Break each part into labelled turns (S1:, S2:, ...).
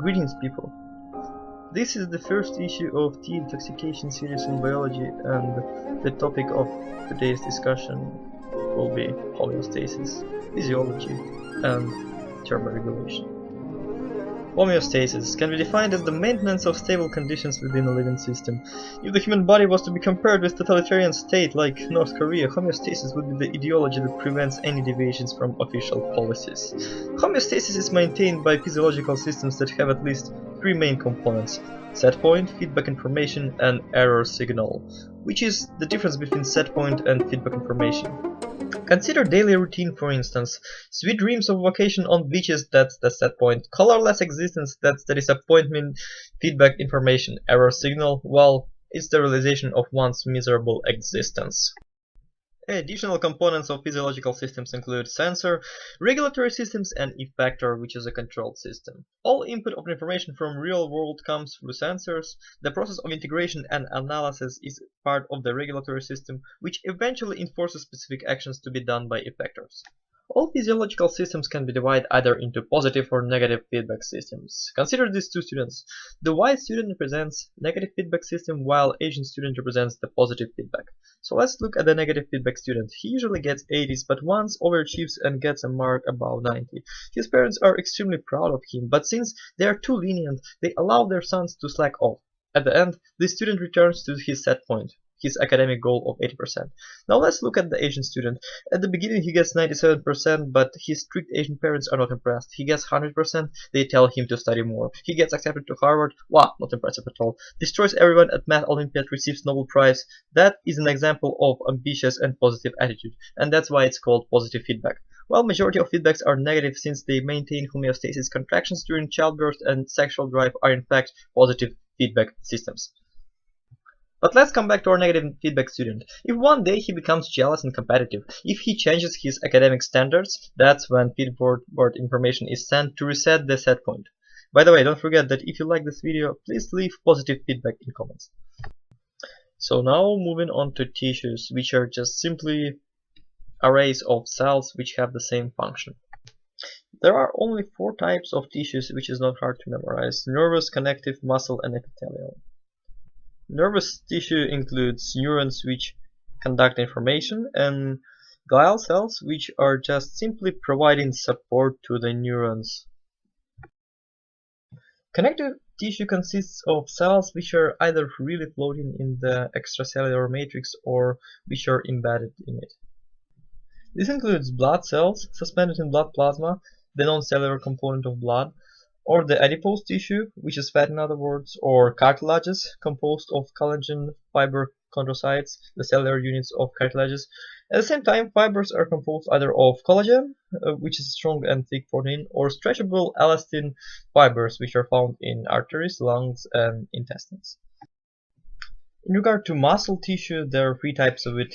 S1: Greetings, people. This is the first issue of the Intoxication series in biology, and the topic of today's discussion will be homeostasis, physiology, and thermoregulation. Homeostasis can be defined as the maintenance of stable conditions within a living system. If the human body was to be compared with a totalitarian state like North Korea, homeostasis would be the ideology that prevents any deviations from official policies. Homeostasis is maintained by physiological systems that have at least three main components: set point, feedback information, and error signal, which is the difference between set point and feedback information. Consider daily routine, for instance. Sweet dreams of vacation on beaches, that's the set point. Colorless existence, that's the disappointment. Feedback information. Error signal, well, it's the realization of one's miserable existence. Additional components of physiological systems include sensor, regulatory systems, and effector, which is a controlled system. All input of information from real world comes through sensors. The process of integration and analysis is part of the regulatory system, which eventually enforces specific actions to be done by effectors. All physiological systems can be divided either into positive or negative feedback systems. Consider these two students. The white student represents negative feedback system, while Asian student represents the positive feedback. So let's look at the negative feedback student. He usually gets 80s, but once overachieves and gets a mark above 90. His parents are extremely proud of him, but since they are too lenient, they allow their sons to slack off. At the end, this student returns to his set point, his academic goal of 80%. Now let's look at the Asian student. At the beginning he gets 97%, but his strict Asian parents are not impressed. He gets 100%, they tell him to study more. He gets accepted to Harvard, wow, not impressive at all. Destroys everyone at Math Olympiad, receives Nobel Prize. That is an example of ambitious and positive attitude, and that's why it's called positive feedback. While majority of feedbacks are negative since they maintain homeostasis, contractions during childbirth and sexual drive are in fact positive feedback systems. But let's come back to our negative feedback student. If one day he becomes jealous and competitive, if he changes his academic standards, that's when feedboard information is sent to reset the set point. By the way, don't forget that if you like this video, please leave positive feedback in comments. So now moving on to tissues, which are just simply arrays of cells which have the same function. There are only 4 types of tissues, which is not hard to memorize: nervous, connective, muscle, and epithelial. Nervous tissue includes neurons which conduct information and glial cells which are just simply providing support to the neurons. Connective tissue consists of cells which are either really floating in the extracellular matrix or which are embedded in it. This includes blood cells suspended in blood plasma, the non-cellular component of blood, or the adipose tissue, which is fat in other words, or cartilages composed of collagen fiber chondrocytes, the cellular units of cartilages. At the same time, fibers are composed either of collagen, which is a strong and thick protein, or stretchable elastin fibers, which are found in arteries, lungs, and intestines. In regard to muscle tissue, there are 3 types of it,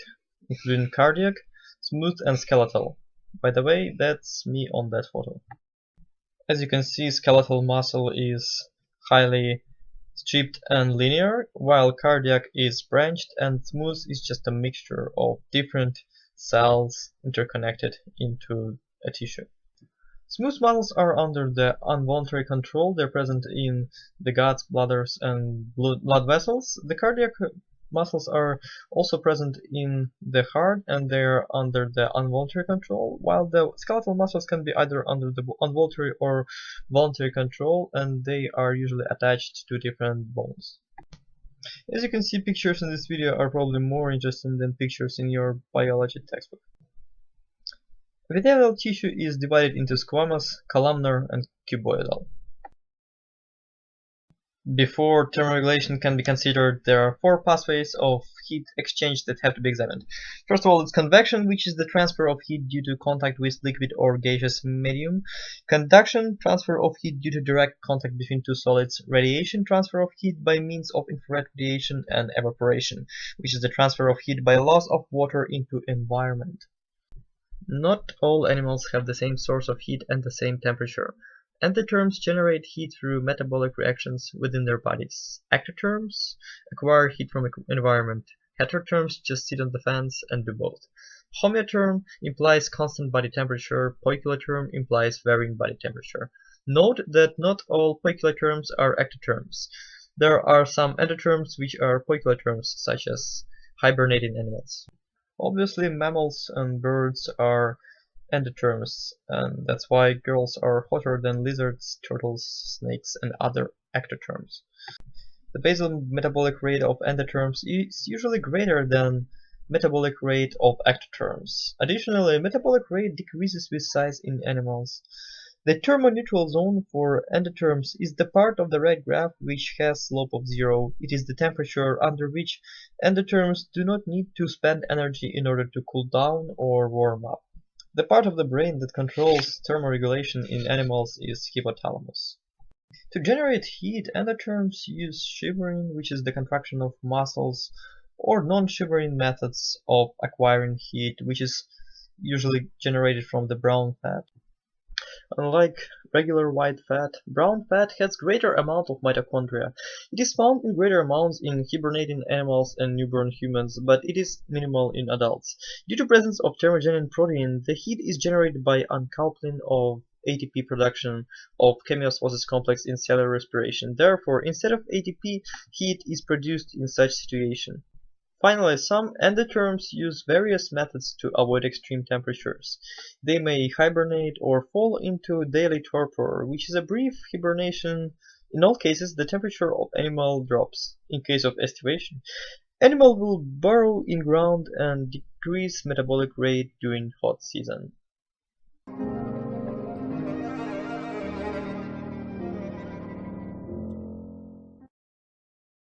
S1: including cardiac, smooth, and skeletal. By the way, that's me on that photo. As you can see, skeletal muscle is highly stripped and linear, while cardiac is branched, and smooth is just a mixture of different cells interconnected into a tissue. Smooth muscles are under the involuntary control. They're present in the guts, bladders, and blood vessels. The cardiac muscles are also present in the heart, and they are under the involuntary control, while the skeletal muscles can be either under the involuntary or voluntary control, and they are usually attached to different bones. As you can see, pictures in this video are probably more interesting than pictures in your biology textbook. Epithelial tissue is divided into squamous, columnar, and cuboidal. Before thermoregulation can be considered, there are 4 pathways of heat exchange that have to be examined. First of all, it's convection, which is the transfer of heat due to contact with liquid or gaseous medium. Conduction, transfer of heat due to direct contact between 2 solids. Radiation, transfer of heat by means of infrared radiation. And evaporation, which is the transfer of heat by loss of water into environment. Not all animals have the same source of heat and the same temperature. Endotherms generate heat through metabolic reactions within their bodies. Ectotherms acquire heat from environment. Heterotherms just sit on the fence and do both. Homeotherm implies constant body temperature. Poikilotherm implies varying body temperature. Note that not all poikiloterms are ectotherms. There are some endotherms which are poikiloterms, such as hibernating animals. Obviously, mammals and birds are endotherms, and that's why girls are hotter than lizards, turtles, snakes, and other ectotherms. The basal metabolic rate of endotherms is usually greater than metabolic rate of ectotherms. Additionally, metabolic rate decreases with size in animals. The thermoneutral zone for endotherms is the part of the red graph which has slope of 0. It is the temperature under which endotherms do not need to spend energy in order to cool down or warm up. The part of the brain that controls thermoregulation in animals is hypothalamus. To generate heat, endotherms use shivering, which is the contraction of muscles, or non-shivering methods of acquiring heat, which is usually generated from the brown fat. Unlike regular white fat, brown fat has greater amount of mitochondria. It is found in greater amounts in hibernating animals and newborn humans, but it is minimal in adults. Due to presence of thermogenin protein, the heat is generated by uncoupling of ATP production of chemiosmosis complex in cellular respiration. Therefore, instead of ATP, heat is produced in such situation. Finally, some endotherms use various methods to avoid extreme temperatures. They may hibernate or fall into daily torpor, which is a brief hibernation. In all cases, the temperature of animal drops. In case of estivation, animal will burrow in ground and decrease metabolic rate during hot season.